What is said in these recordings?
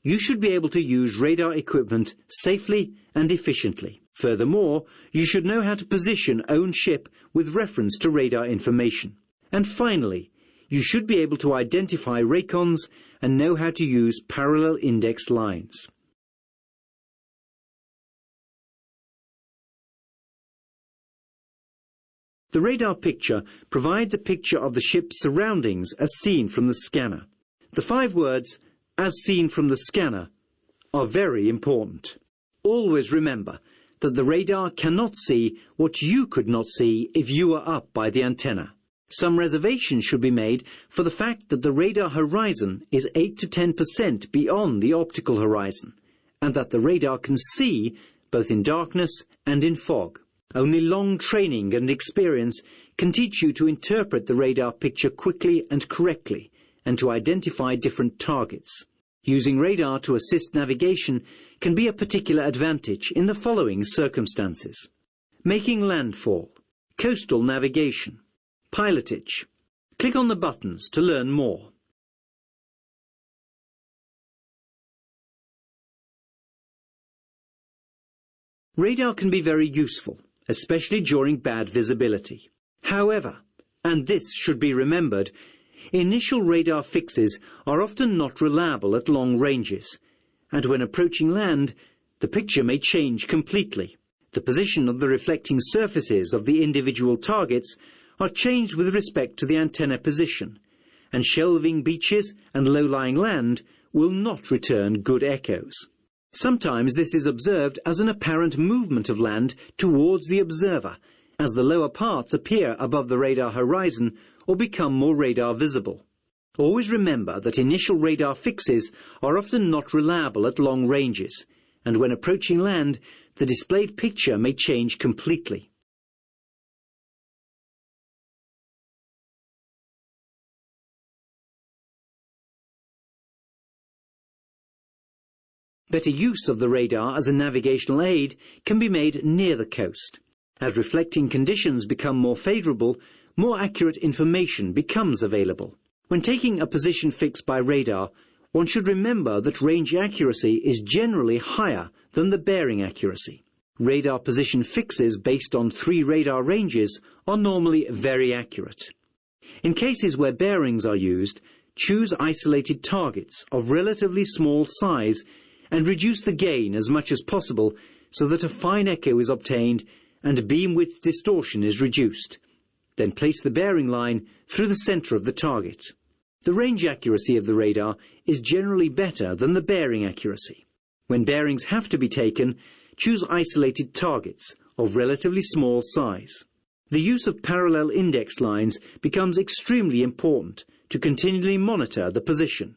You should be able to use radar equipment safely and efficiently. Furthermore, you should know how to position own ship with reference to radar information. And finally, you should be able to identify raycons and know how to use parallel index lines. The radar picture provides a picture of the ship's surroundings as seen from the scanner. The 5 words, "as seen from the scanner," are very important. Always remember that the radar cannot see what you could not see if you were up by the antenna. Some reservation should be made for the fact that the radar horizon is 8 to 10% beyond the optical horizon, and that the radar can see both in darkness and in fog. Only long training and experience can teach you to interpret the radar picture quickly and correctly, and to identify different targets. Using radar to assist navigation can be a particular advantage in the following circumstances: making landfall, coastal navigation, pilotage. Click on the buttons to learn more. Radar can be very useful, especially during bad visibility. However, and this should be remembered, initial radar fixes are often not reliable at long ranges, and when approaching land, the picture may change completely. The position of the reflecting surfaces of the individual targets are changed with respect to the antenna position, and shelving beaches and low-lying land will not return good echoes. Sometimes this is observed as an apparent movement of land towards the observer, as the lower parts appear above the radar horizon or become more radar visible. Always remember that initial radar fixes are often not reliable at long ranges, and when approaching land, the displayed picture may change completely. Better use of the radar as a navigational aid can be made near the coast. As reflecting conditions become more favourable, more accurate information becomes available. When taking a position fix by radar, one should remember that range accuracy is generally higher than the bearing accuracy. Radar position fixes based on 3 radar ranges are normally very accurate. In cases where bearings are used, choose isolated targets of relatively small size and reduce the gain as much as possible so that a fine echo is obtained and beam width distortion is reduced. Then place the bearing line through the centre of the target. The range accuracy of the radar is generally better than the bearing accuracy. When bearings have to be taken, choose isolated targets of relatively small size. The use of parallel index lines becomes extremely important to continually monitor the position.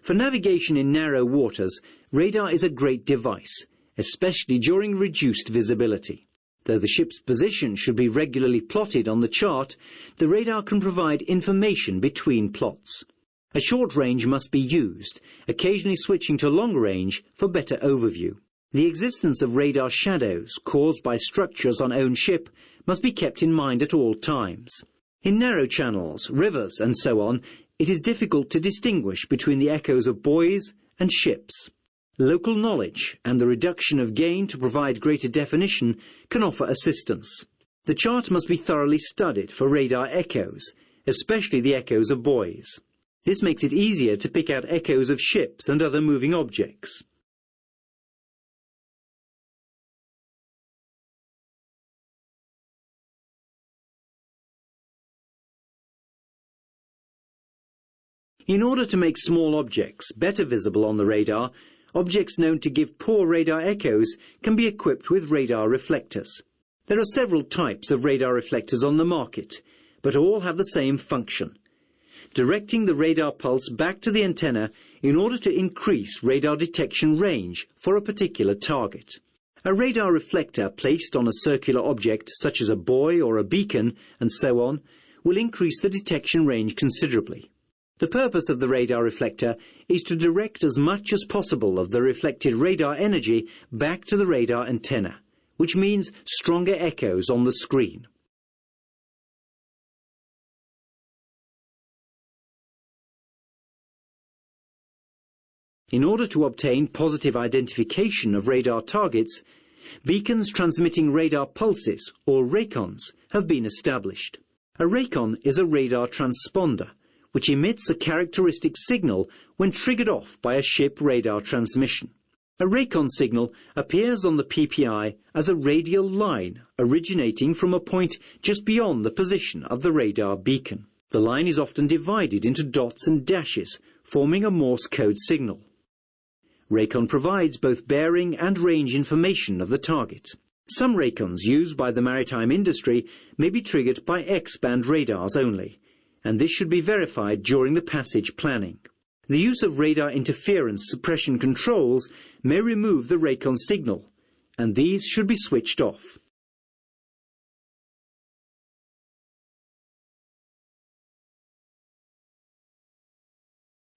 For navigation in narrow waters, radar is a great device, especially during reduced visibility. Though the ship's position should be regularly plotted on the chart, the radar can provide information between plots. A short range must be used, occasionally switching to long range for better overview. The existence of radar shadows caused by structures on own ship must be kept in mind at all times. In narrow channels, rivers and so on, it is difficult to distinguish between the echoes of buoys and ships. Local knowledge and the reduction of gain to provide greater definition can offer assistance. The chart must be thoroughly studied for radar echoes, especially the echoes of buoys. This makes it easier to pick out echoes of ships and other moving objects. In order to make small objects better visible on the radar, objects known to give poor radar echoes can be equipped with radar reflectors. There are several types of radar reflectors on the market, but all have the same function: directing the radar pulse back to the antenna in order to increase radar detection range for a particular target. A radar reflector placed on a circular object such as a buoy or a beacon and so on will increase the detection range considerably. The purpose of the radar reflector is to direct as much as possible of the reflected radar energy back to the radar antenna, which means stronger echoes on the screen. In order to obtain positive identification of radar targets, beacons transmitting radar pulses, or raycons, have been established. A raycon is a radar transponder, which emits a characteristic signal when triggered off by a ship radar transmission. A raycon signal appears on the PPI as a radial line originating from a point just beyond the position of the radar beacon. The line is often divided into dots and dashes, forming a Morse code signal. Raycon provides both bearing and range information of the target. Some raycons used by the maritime industry may be triggered by X-band radars only, and this should be verified during the passage planning. The use of radar interference suppression controls may remove the raycon signal, and these should be switched off.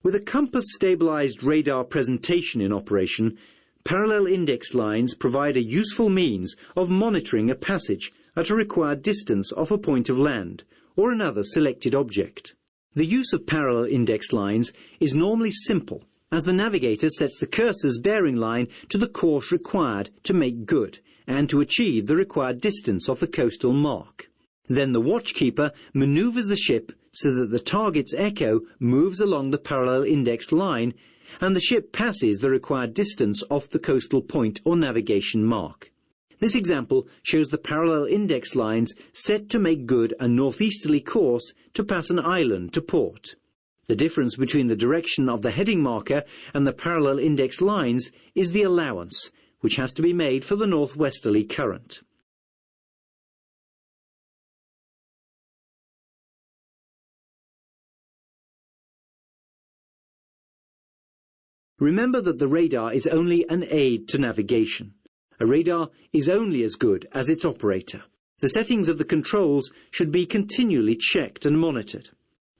With a compass-stabilized radar presentation in operation, parallel index lines provide a useful means of monitoring a passage at a required distance off a point of land or another selected object. The use of parallel index lines is normally simple, as the navigator sets the cursor's bearing line to the course required to make good and to achieve the required distance off the coastal mark. Then the watchkeeper maneuvers the ship so that the target's echo moves along the parallel index line and the ship passes the required distance off the coastal point or navigation mark. This example shows the parallel index lines set to make good a northeasterly course to pass an island to port. The difference between the direction of the heading marker and the parallel index lines is the allowance, which has to be made for the northwesterly current. Remember that the radar is only an aid to navigation. A radar is only as good as its operator. The settings of the controls should be continually checked and monitored.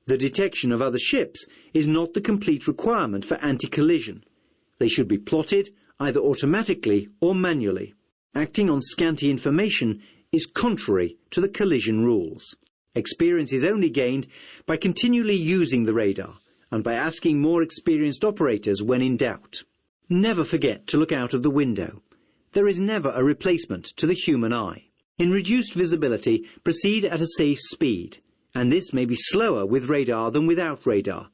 The detection of other ships is not the complete requirement for anti-collision. They should be plotted either automatically or manually. Acting on scanty information is contrary to the collision rules. Experience is only gained by continually using the radar and by asking more experienced operators when in doubt. Never forget to look out of the window. There is never a replacement to the human eye. In reduced visibility, proceed at a safe speed, and this may be slower with radar than without radar,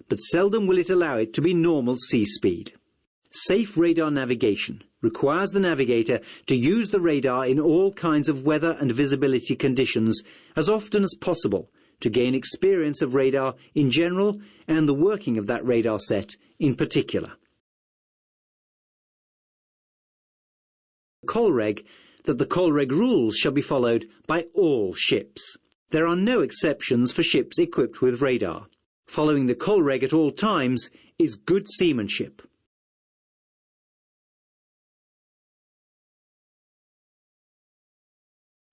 but seldom will it allow it to be normal sea speed. Safe radar navigation requires the navigator to use the radar in all kinds of weather and visibility conditions as often as possible to gain experience of radar in general and the working of that radar set in particular. Colreg that the Colreg rules shall be followed by all ships. There are no exceptions for ships equipped with radar. Following the Colreg at all times is good seamanship.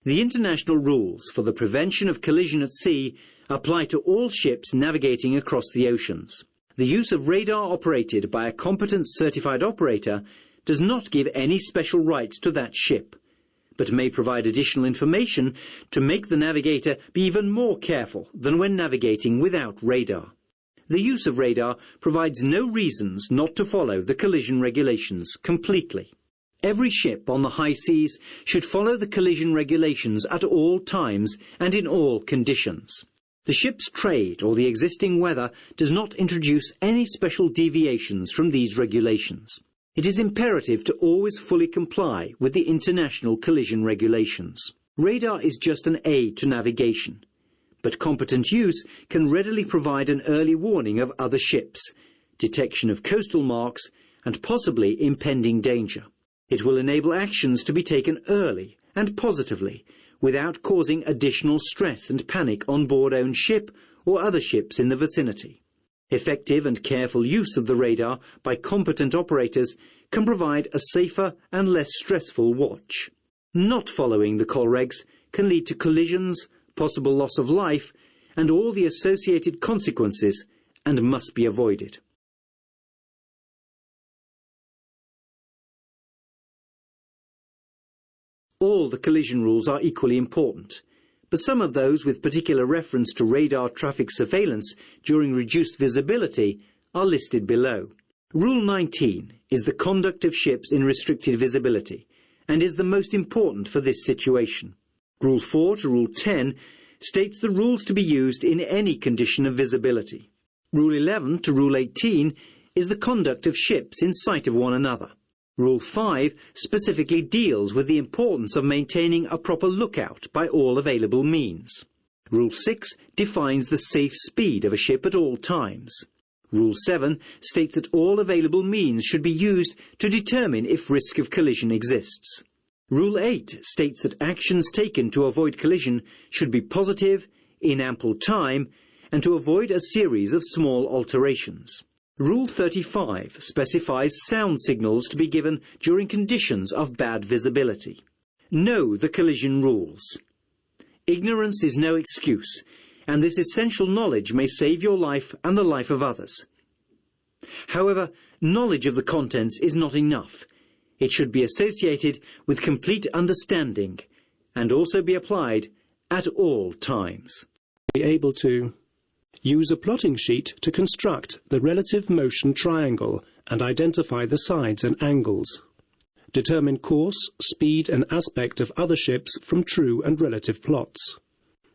The international rules for the prevention of collision at sea apply to all ships navigating across the oceans. The use of radar operated by a competent certified operator does not give any special rights to that ship, but may provide additional information to make the navigator be even more careful than when navigating without radar. The use of radar provides no reasons not to follow the collision regulations completely. Every ship on the high seas should follow the collision regulations at all times and in all conditions. The ship's trade or the existing weather does not introduce any special deviations from these regulations. It is imperative to always fully comply with the international collision regulations. Radar is just an aid to navigation, but competent use can readily provide an early warning of other ships, detection of coastal marks, and possibly impending danger. It will enable actions to be taken early and positively without causing additional stress and panic on board own ship or other ships in the vicinity. Effective and careful use of the radar by competent operators can provide a safer and less stressful watch. Not following the Colregs can lead to collisions, possible loss of life, and all the associated consequences, and must be avoided. all the collision rules are equally important, but some of those with particular reference to radar traffic surveillance during reduced visibility are listed below. Rule 19 is the conduct of ships in restricted visibility and is the most important for this situation. Rule 4 to Rule 10 states the rules to be used in any condition of visibility. Rule 11 to Rule 18 is the conduct of ships in sight of one another. Rule 5 specifically deals with the importance of maintaining a proper lookout by all available means. Rule 6 defines the safe speed of a ship at all times. Rule 7 states that all available means should be used to determine if risk of collision exists. Rule 8 states that actions taken to avoid collision should be positive, in ample time, and to avoid a series of small alterations. Rule 35 specifies sound signals to be given during conditions of bad visibility. Know the collision rules. Ignorance is no excuse, and this essential knowledge may save your life and the life of others. However, knowledge of the contents is not enough. It should be associated with complete understanding and also be applied at all times. Be able to use a plotting sheet to construct the relative motion triangle and identify the sides and angles. Determine course, speed and aspect of other ships from true and relative plots.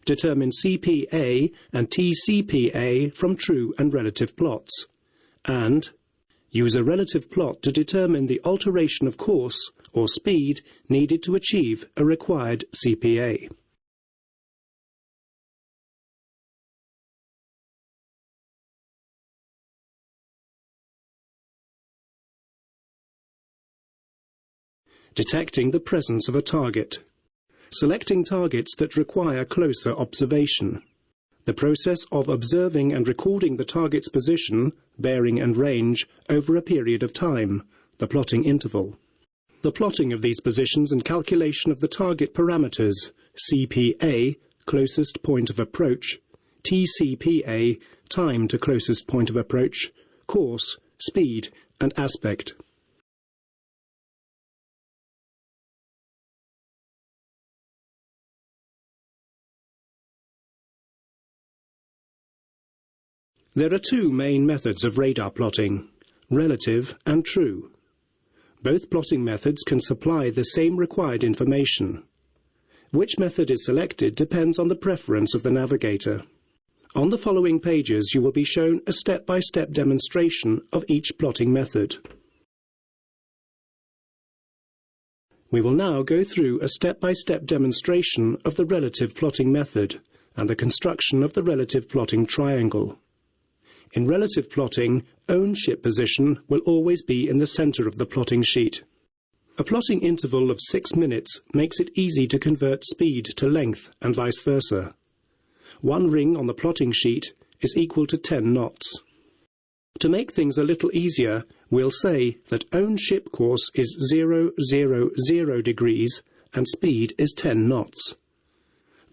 Determine CPA and TCPA from true and relative plots. And use a relative plot to determine the alteration of course or speed needed to achieve a required CPA. Detecting the presence of a target. Selecting targets that require closer observation. The process of observing and recording the target's position, bearing and range over a period of time, the plotting interval. The plotting of these positions and calculation of the target parameters, CPA, closest point of approach, TCPA, time to closest point of approach, course, speed and aspect. There are two main methods of radar plotting, relative and true. Both plotting methods can supply the same required information. Which method is selected depends on the preference of the navigator. On the following pages you will be shown a step-by-step demonstration of each plotting method. We will now go through a step-by-step demonstration of the relative plotting method and the construction of the relative plotting triangle. In relative plotting, own ship position will always be in the center of the plotting sheet. A plotting interval of 6 minutes makes it easy to convert speed to length and vice versa. One ring on the plotting sheet is equal to 10 knots. To make things a little easier, we'll say that own ship course is 0, 0, 0 degrees and speed is 10 knots.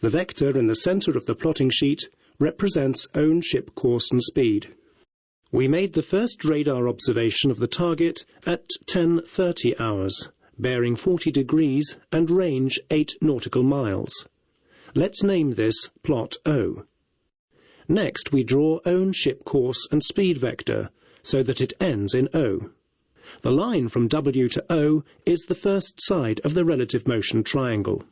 The vector in the center of the plotting sheet represents own ship course and speed. We made the first radar observation of the target at 10:30 hours, bearing 40 degrees and range 8 nautical miles. Let's name this plot O. Next we draw own ship course and speed vector so that it ends in O. The line from W to O is the first side of the relative motion triangle.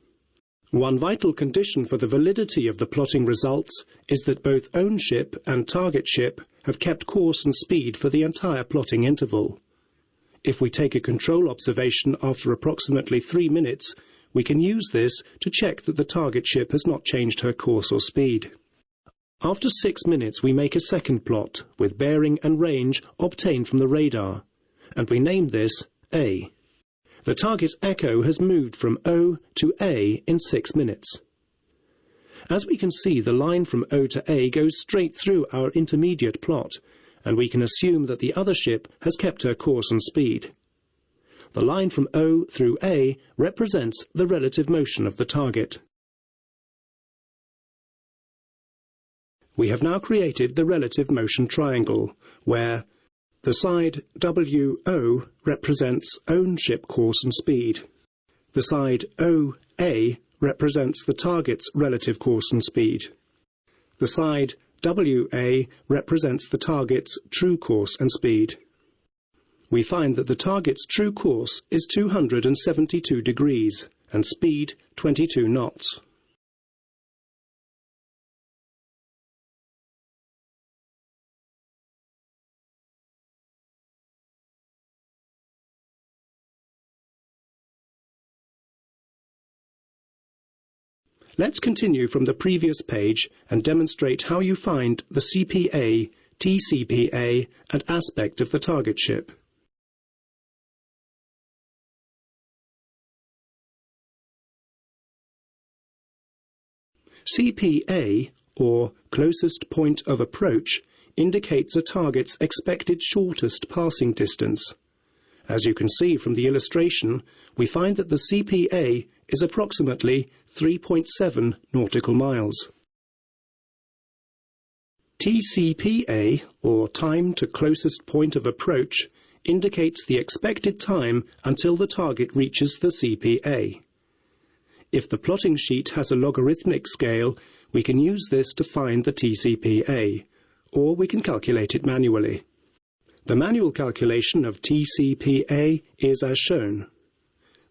One vital condition for the validity of the plotting results is that both own ship and target ship have kept course and speed for the entire plotting interval. If we take a control observation after approximately 3 minutes, we can use this to check that the target ship has not changed her course or speed. After 6 minutes we make a second plot with bearing and range obtained from the radar, and we name this A. The target echo has moved from O to A in 6 minutes. As we can see, the line from O to A goes straight through our intermediate plot, and we can assume that the other ship has kept her course and speed. The line from O through A represents the relative motion of the target. We have now created the relative motion triangle, where the side WO represents own ship course and speed. The side OA represents the target's relative course and speed. The side WA represents the target's true course and speed. We find that the target's true course is 272 degrees and speed 22 knots. Let's continue from the previous page and demonstrate how you find the CPA, TCPA and aspect of the target ship. CPA, or closest point of approach, indicates a target's expected shortest passing distance. As you can see from the illustration, we find that the CPA is approximately 3.7 nautical miles. TCPA, or time to closest point of approach, indicates the expected time until the target reaches the CPA. If the plotting sheet has a logarithmic scale, we can use this to find the TCPA, or we can calculate it manually. The manual calculation of TCPA is as shown.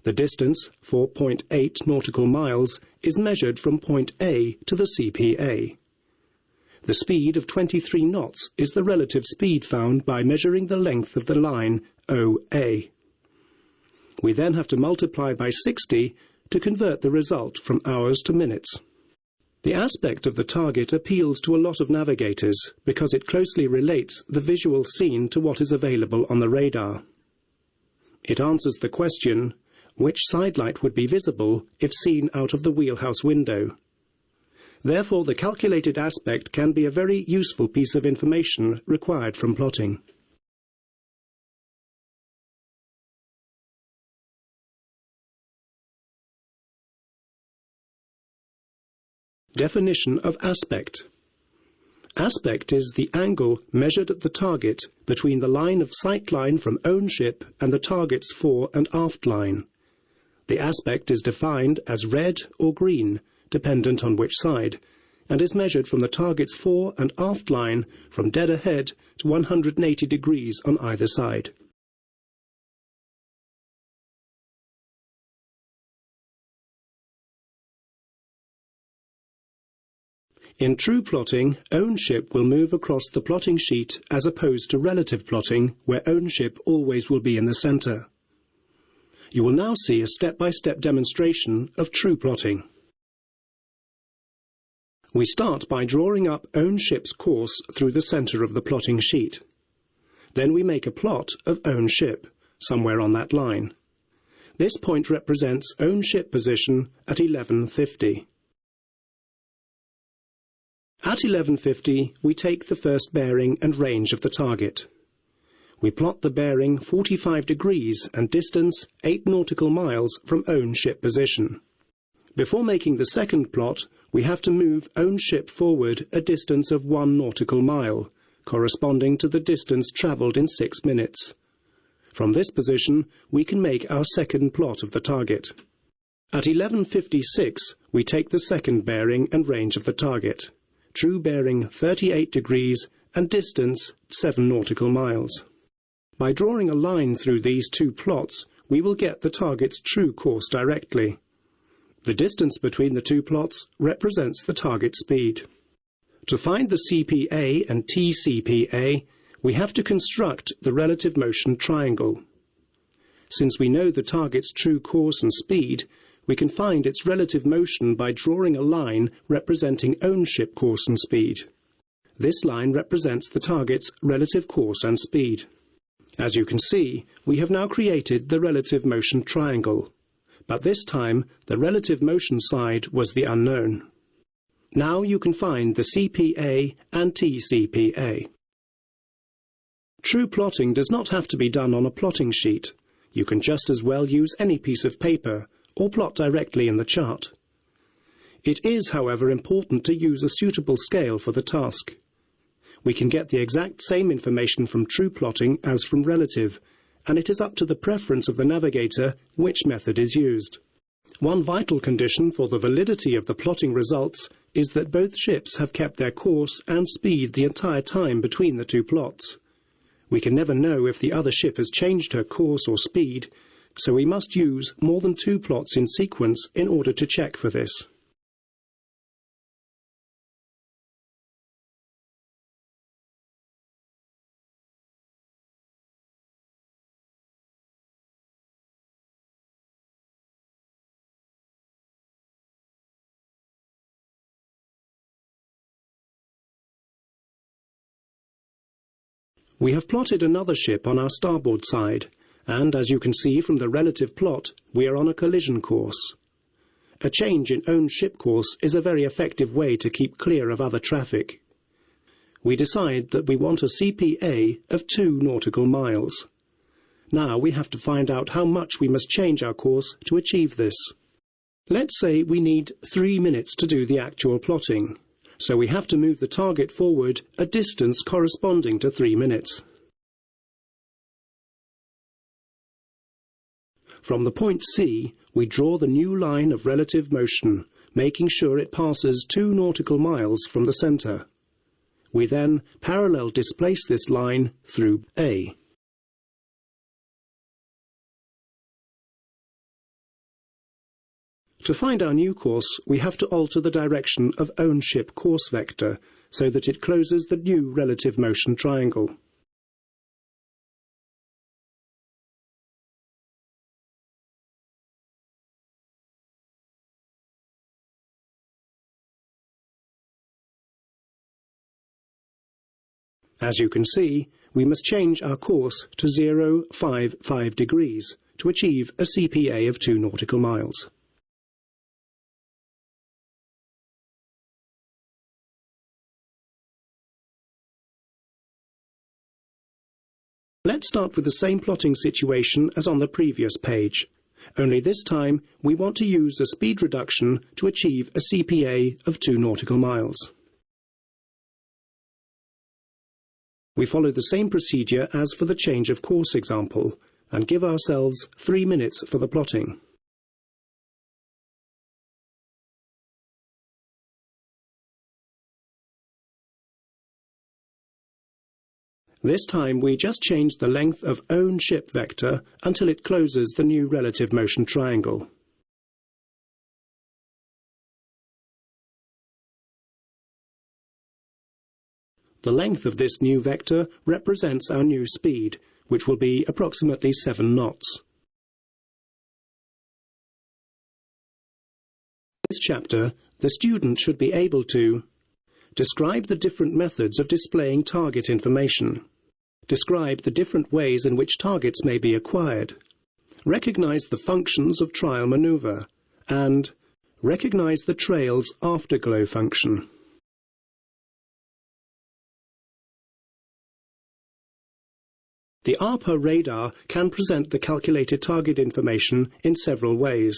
The distance, 4.8 nautical miles, is measured from point A to the CPA. The speed of 23 knots is the relative speed found by measuring the length of the line OA. We then have to multiply by 60 to convert the result from hours to minutes. The aspect of the target appeals to a lot of navigators because it closely relates the visual scene to what is available on the radar. It answers the question, which sidelight would be visible if seen out of the wheelhouse window? Therefore, the calculated aspect can be a very useful piece of information required from plotting. Definition of aspect. Aspect is the angle measured at the target between the line of sight line from own ship and the target's fore and aft line. The aspect is defined as red or green, dependent on which side, and is measured from the target's fore and aft line from dead ahead to 180 degrees on either side. In true plotting, own ship will move across the plotting sheet as opposed to relative plotting, where own ship always will be in the centre. You will now see a step-by-step demonstration of true plotting. We start by drawing up own ship's course through the centre of the plotting sheet. Then we make a plot of own ship, somewhere on that line. This point represents own ship position at 1150. At 1150, we take the first bearing and range of the target. We plot the bearing 45 degrees and distance 8 nautical miles from own ship position. Before making the second plot, we have to move own ship forward a distance of 1 nautical mile, corresponding to the distance travelled in 6 minutes. From this position, we can make our second plot of the target. At 1156, we take the second bearing and range of the target. True bearing 38 degrees and distance 7 nautical miles. By drawing a line through these two plots, we will get the target's true course directly. The distance between the two plots represents the target speed. To find the CPA and TCPA, we have to construct the relative motion triangle. Since we know the target's true course and speed, we can find its relative motion by drawing a line representing own ship course and speed. This line represents the target's relative course and speed. As you can see, we have now created the relative motion triangle, but this time the relative motion side was the unknown. Now you can find the CPA and TCPA. True plotting does not have to be done on a plotting sheet. You can just as well use any piece of paper or plot directly in the chart. It is, however, important to use a suitable scale for the task. We can get the exact same information from true plotting as from relative, and it is up to the preference of the navigator which method is used. One vital condition for the validity of the plotting results is that both ships have kept their course and speed the entire time between the two plots. We can never know if the other ship has changed her course or speed, so we must use more than two plots in sequence in order to check for this. We have plotted another ship on our starboard side, and as you can see from the relative plot, we are on a collision course. A change in own ship course is a very effective way to keep clear of other traffic. We decide that we want a CPA of 2 nautical miles. Now we have to find out how much we must change our course to achieve this. Let's say we need 3 minutes to do the actual plotting, so we have to move the target forward a distance corresponding to 3 minutes. From the point C, we draw the new line of relative motion, making sure it passes 2 nautical miles from the centre. We then parallel displace this line through A. To find our new course, we have to alter the direction of own ship course vector so that it closes the new relative motion triangle. As you can see, we must change our course to 055 degrees to achieve a CPA of 2 nautical miles. Let's start with the same plotting situation as on the previous page, only this time we want to use a speed reduction to achieve a CPA of 2 nautical miles. We follow the same procedure as for the change of course example, and give ourselves 3 minutes for the plotting. This time we just change the length of own ship vector until it closes the new relative motion triangle. The length of this new vector represents our new speed, which will be approximately 7 knots. In this chapter, the student should be able to describe the different methods of displaying target information, describe the different ways in which targets may be acquired, recognize the functions of trial maneuver, and recognize the trail's afterglow function. The ARPA radar can present the calculated target information in several ways.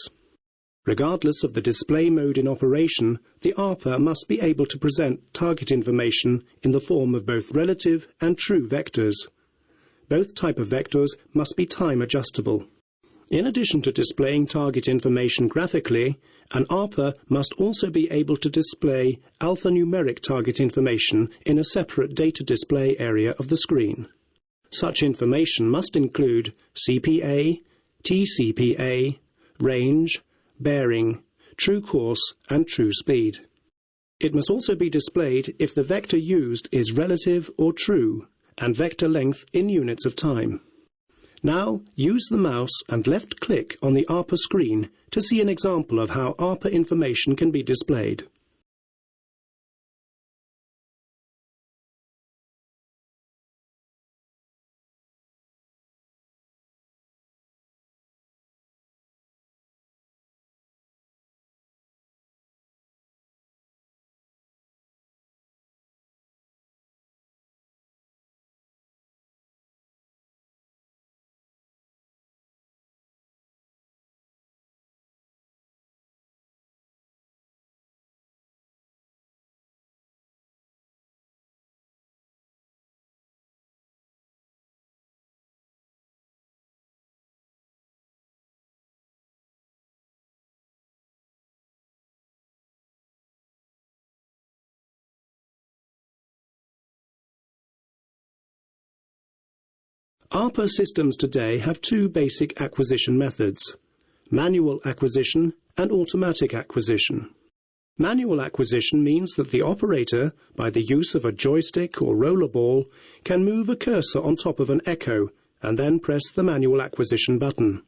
Regardless of the display mode in operation, the ARPA must be able to present target information in the form of both relative and true vectors. Both types of vectors must be time adjustable. In addition to displaying target information graphically, an ARPA must also be able to display alphanumeric target information in a separate data display area of the screen. Such information must include CPA, TCPA, range, bearing, true course and true speed. It must also be displayed if the vector used is relative or true, and vector length in units of time. Now use the mouse and left-click on the ARPA screen to see an example of how ARPA information can be displayed. ARPA systems today have two basic acquisition methods: manual acquisition and automatic acquisition. Manual acquisition means that the operator, by the use of a joystick or roller ball, can move a cursor on top of an echo and then press the manual acquisition button.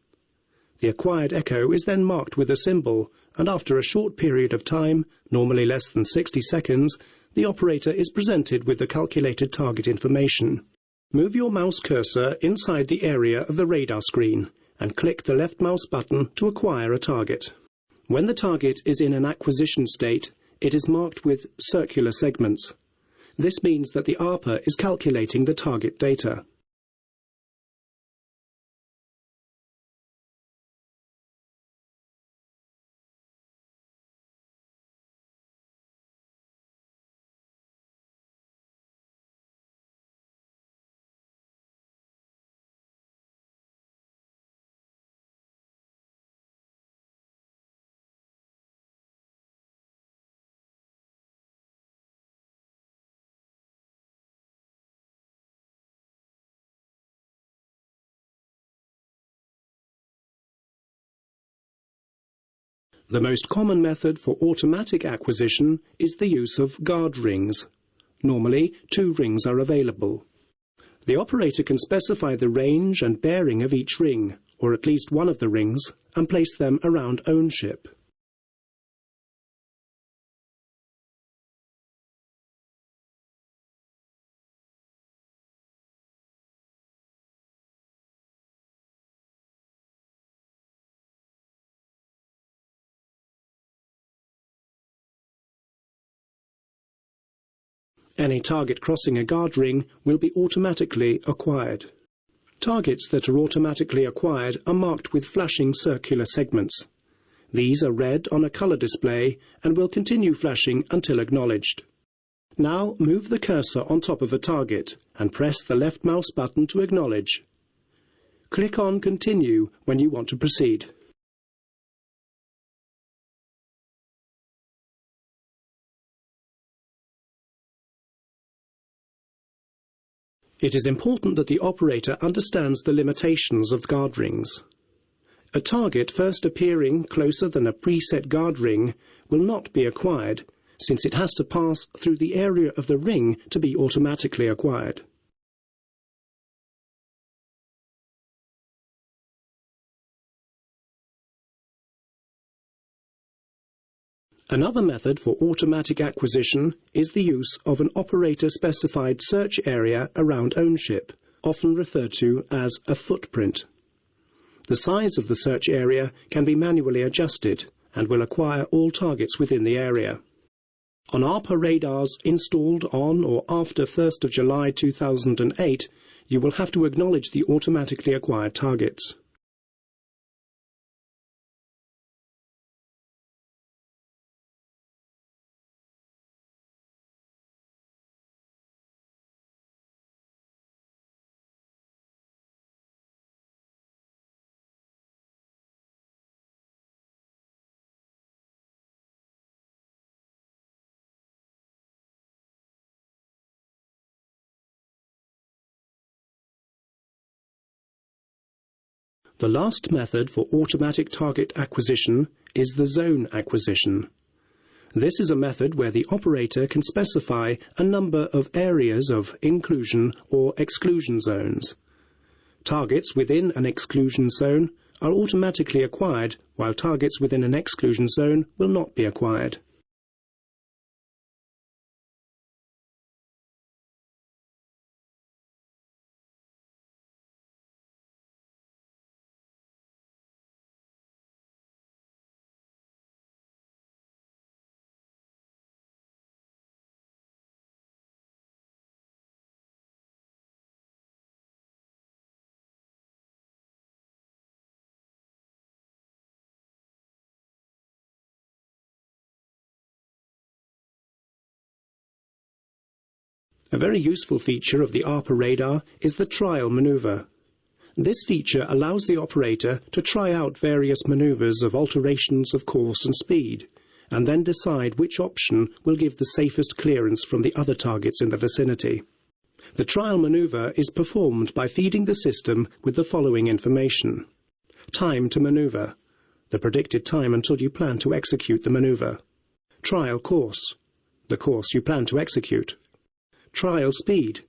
The acquired echo is then marked with a symbol, and after a short period of time, normally less than 60 seconds, the operator is presented with the calculated target information. Move your mouse cursor inside the area of the radar screen and click the left mouse button to acquire a target. When the target is in an acquisition state, it is marked with circular segments. This means that the ARPA is calculating the target data. The most common method for automatic acquisition is the use of guard rings. Normally, 2 rings are available. The operator can specify the range and bearing of each ring, or at least one of the rings, and place them around own ship. Any target crossing a guard ring will be automatically acquired. Targets that are automatically acquired are marked with flashing circular segments. These are read on a color display and will continue flashing until acknowledged. Now move the cursor on top of a target and press the left mouse button to acknowledge. Click on Continue when you want to proceed. It is important that the operator understands the limitations of guard rings. A target first appearing closer than a preset guard ring will not be acquired, since it has to pass through the area of the ring to be automatically acquired. Another method for automatic acquisition is the use of an operator-specified search area around own ship, often referred to as a footprint. The size of the search area can be manually adjusted and will acquire all targets within the area. On ARPA radars installed on or after 1st of July 2008, you will have to acknowledge the automatically acquired targets. The last method for automatic target acquisition is the zone acquisition. This is a method where the operator can specify a number of areas of inclusion or exclusion zones. Targets within an exclusion zone are automatically acquired, while targets within an exclusion zone will not be acquired. A very useful feature of the ARPA radar is the trial maneuver. This feature allows the operator to try out various maneuvers of alterations of course and speed, and then decide which option will give the safest clearance from the other targets in the vicinity. The trial manoeuvre is performed by feeding the system with the following information. Time to manoeuvre, the predicted time until you plan to execute the manoeuvre. Trial course, the course you plan to execute. Trial speed,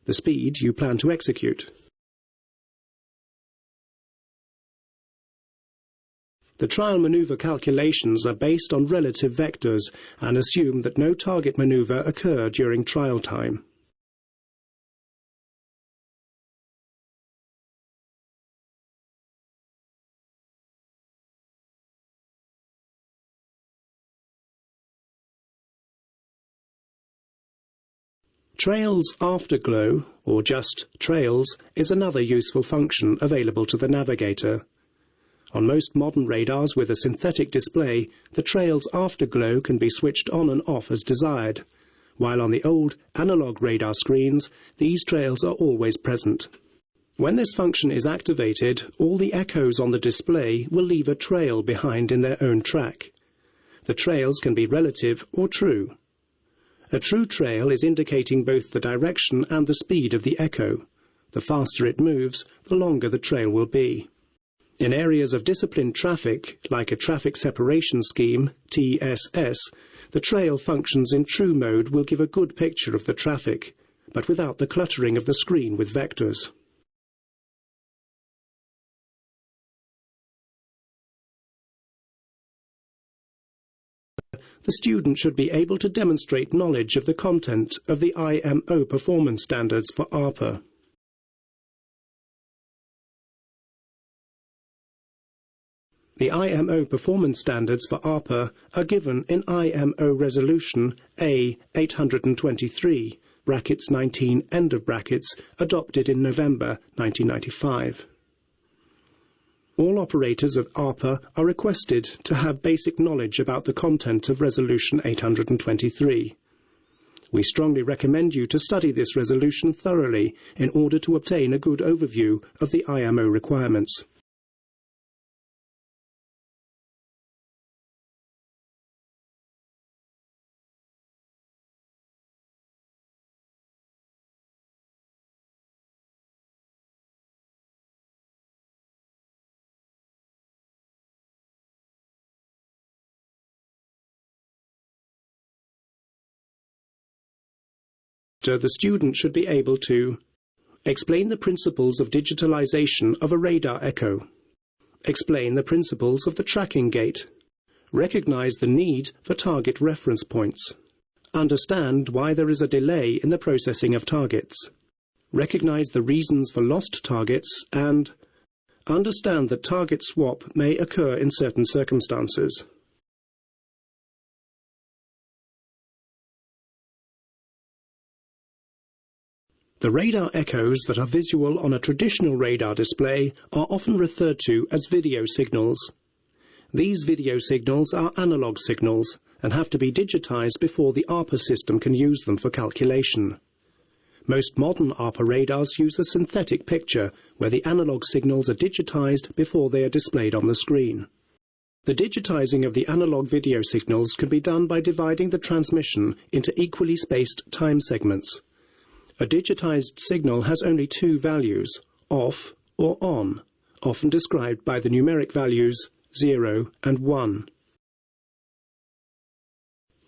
the speed you plan to execute. The trial manoeuvre calculations are based on relative vectors and assume that no target manoeuvre occurred during trial time. Trails afterglow, or just trails, is another useful function available to the navigator. On most modern radars with a synthetic display, the trails afterglow can be switched on and off as desired, while on the old analog radar screens, these trails are always present. When this function is activated, all the echoes on the display will leave a trail behind in their own track. The trails can be relative or true. A true trail is indicating both the direction and the speed of the echo. The faster it moves, the longer the trail will be. In areas of disciplined traffic, like a traffic separation scheme, TSS, the trail functions in true mode will give a good picture of the traffic, but without the cluttering of the screen with vectors. The student should be able to demonstrate knowledge of the content of the IMO performance standards for ARPA. The IMO performance standards for ARPA are given in IMO Resolution A823, brackets 19, end of brackets, adopted in November 1995. All operators of ARPA are requested to have basic knowledge about the content of Resolution 823. We strongly recommend you to study this resolution thoroughly in order to obtain a good overview of the IMO requirements. The student should be able to explain the principles of digitalization of a radar echo, explain the principles of the tracking gate, recognize the need for target reference points, understand why there is a delay in the processing of targets, recognize the reasons for lost targets, and understand that target swap may occur in certain circumstances. The radar echoes that are visual on a traditional radar display are often referred to as video signals. These video signals are analog signals and have to be digitized before the ARPA system can use them for calculation. Most modern ARPA radars use a synthetic picture where the analog signals are digitized before they are displayed on the screen. The digitizing of the analog video signals can be done by dividing the transmission into equally spaced time segments. A digitized signal has only two values, off or on, often described by the numeric values 0 and 1.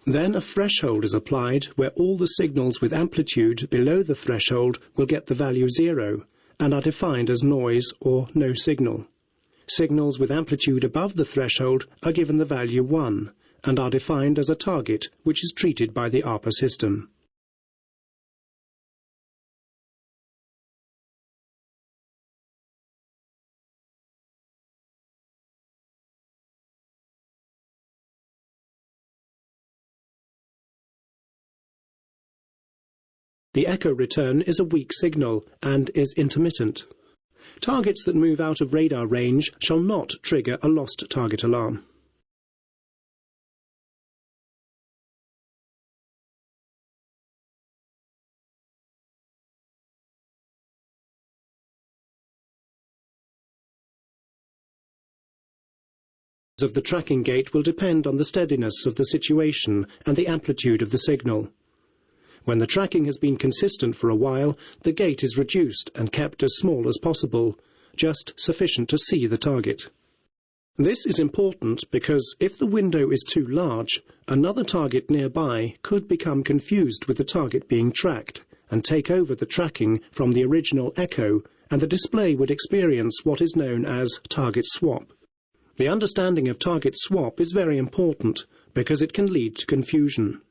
Then a threshold is applied where all the signals with amplitude below the threshold will get the value 0 and are defined as noise or no signal. Signals with amplitude above the threshold are given the value 1 and are defined as a target which is treated by the ARPA system. The echo return is a weak signal and is intermittent. Targets that move out of radar range shall not trigger a lost target alarm. Of the tracking gate will depend on the steadiness of the situation and the amplitude of the signal. When the tracking has been consistent for a while, the gate is reduced and kept as small as possible, just sufficient to see the target. This is important because if the window is too large, another target nearby could become confused with the target being tracked and take over the tracking from the original echo, and the display would experience what is known as target swap. The understanding of target swap is very important because it can lead to confusion.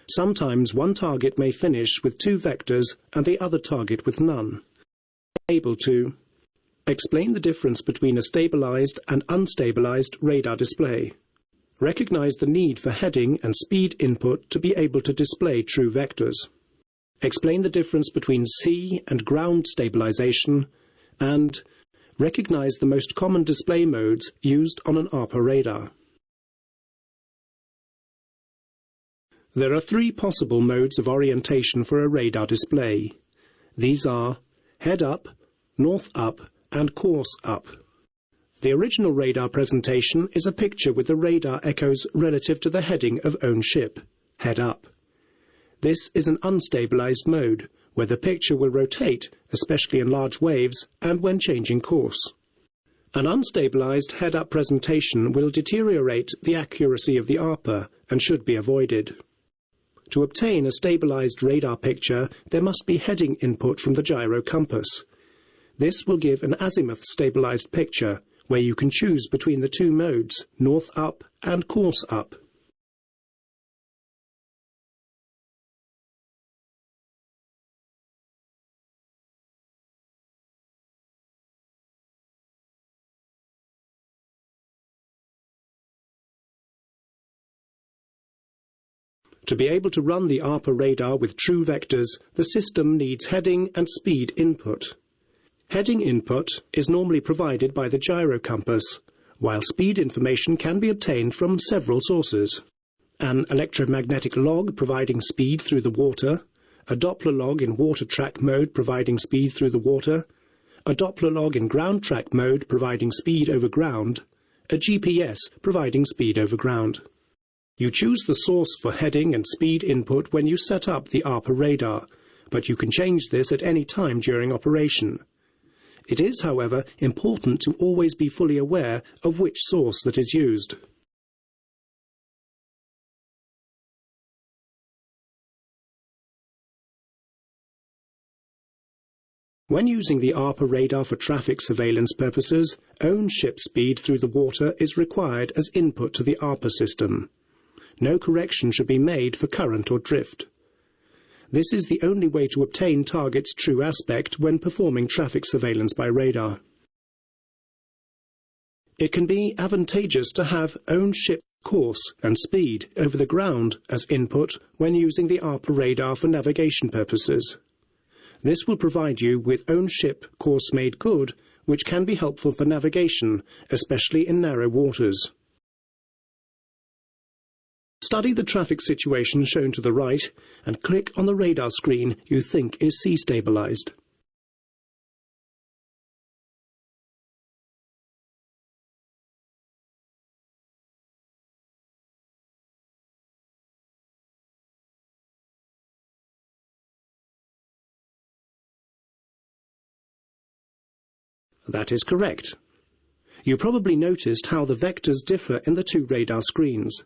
Sometimes one target may finish with 2 vectors and the other target with none. Able to explain the difference between a stabilized and unstabilized radar display. Recognize the need for heading and speed input to be able to display true vectors. Explain the difference between sea and ground stabilization, and recognize the most common display modes used on an ARPA radar. There are 3 possible modes of orientation for a radar display. These are head up, north up, and course up. The original radar presentation is a picture with the radar echoes relative to the heading of own ship, head up. This is an unstabilized mode, where the picture will rotate, especially in large waves, and when changing course. An unstabilized head-up presentation will deteriorate the accuracy of the ARPA and should be avoided. To obtain a stabilized radar picture, there must be heading input from the gyro compass. This will give an azimuth-stabilized picture, where you can choose between the 2 modes, north-up and course-up. To be able to run the ARPA radar with true vectors, the system needs heading and speed input. Heading input is normally provided by the gyro compass, while speed information can be obtained from several sources. An electromagnetic log providing speed through the water, a Doppler log in water track mode providing speed through the water, a Doppler log in ground track mode providing speed over ground, a GPS providing speed over ground. You choose the source for heading and speed input when you set up the ARPA radar, but you can change this at any time during operation. It is, however, important to always be fully aware of which source that is used. When using the ARPA radar for traffic surveillance purposes, own ship speed through the water is required as input to the ARPA system. No correction should be made for current or drift. This is the only way to obtain target's true aspect when performing traffic surveillance by radar. It can be advantageous to have own ship course and speed over the ground as input when using the ARPA radar for navigation purposes. This will provide you with own ship course made good, which can be helpful for navigation, especially in narrow waters. Study the traffic situation shown to the right and click on the radar screen you think is sea stabilized. That is correct. You probably noticed how the vectors differ in the 2 radar screens.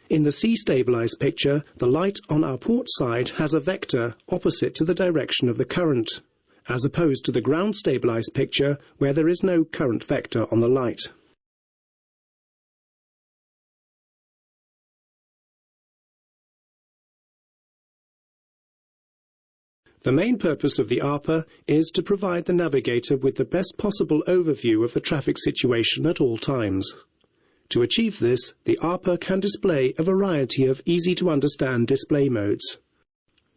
In the sea-stabilized picture, the light on our port side has a vector opposite to the direction of the current, as opposed to the ground-stabilized picture where there is no current vector on the light. The main purpose of the ARPA is to provide the navigator with the best possible overview of the traffic situation at all times. To achieve this, the ARPA can display a variety of easy-to-understand display modes.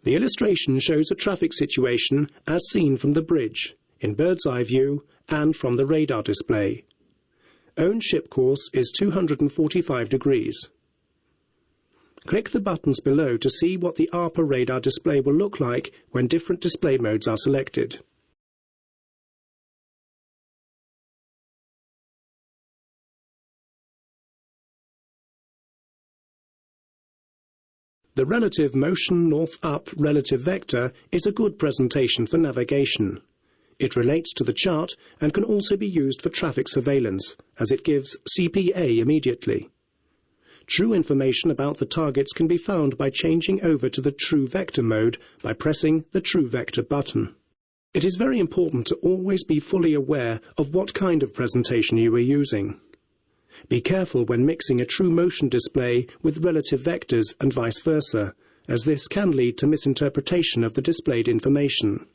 The illustration shows a traffic situation as seen from the bridge, in bird's eye view, and from the radar display. Own ship course is 245 degrees. Click the buttons below to see what the ARPA radar display will look like when different display modes are selected. The relative motion north-up relative vector is a good presentation for navigation. It relates to the chart and can also be used for traffic surveillance, as it gives CPA immediately. True information about the targets can be found by changing over to the True Vector mode by pressing the True Vector button. It is very important to always be fully aware of what kind of presentation you are using. Be careful when mixing a true motion display with relative vectors and vice versa, as this can lead to misinterpretation of the displayed information.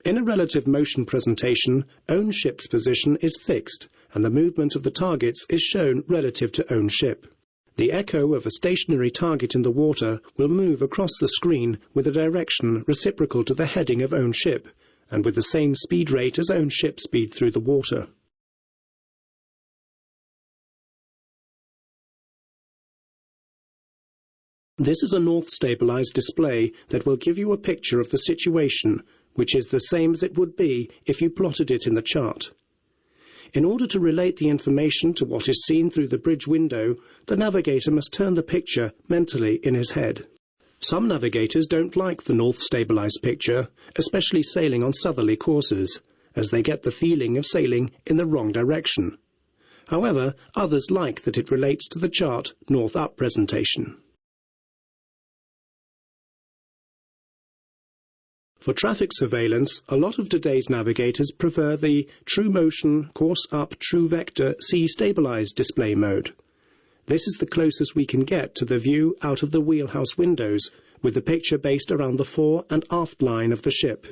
In a relative motion presentation, own ship's position is fixed, and the movement of the targets is shown relative to own ship. The echo of a stationary target in the water will move across the screen with a direction reciprocal to the heading of own ship, and with the same speed rate as own ship speed through the water. This is a north-stabilized display that will give you a picture of the situation, which is the same as it would be if you plotted it in the chart. In order to relate the information to what is seen through the bridge window, the navigator must turn the picture mentally in his head. Some navigators don't like the north-stabilized picture, especially sailing on southerly courses, as they get the feeling of sailing in the wrong direction. However, others like that it relates to the chart north-up presentation. For traffic surveillance, a lot of today's navigators prefer the True Motion Course Up True Vector C-Stabilized display mode. This is the closest we can get to the view out of the wheelhouse windows, with the picture based around the fore and aft line of the ship.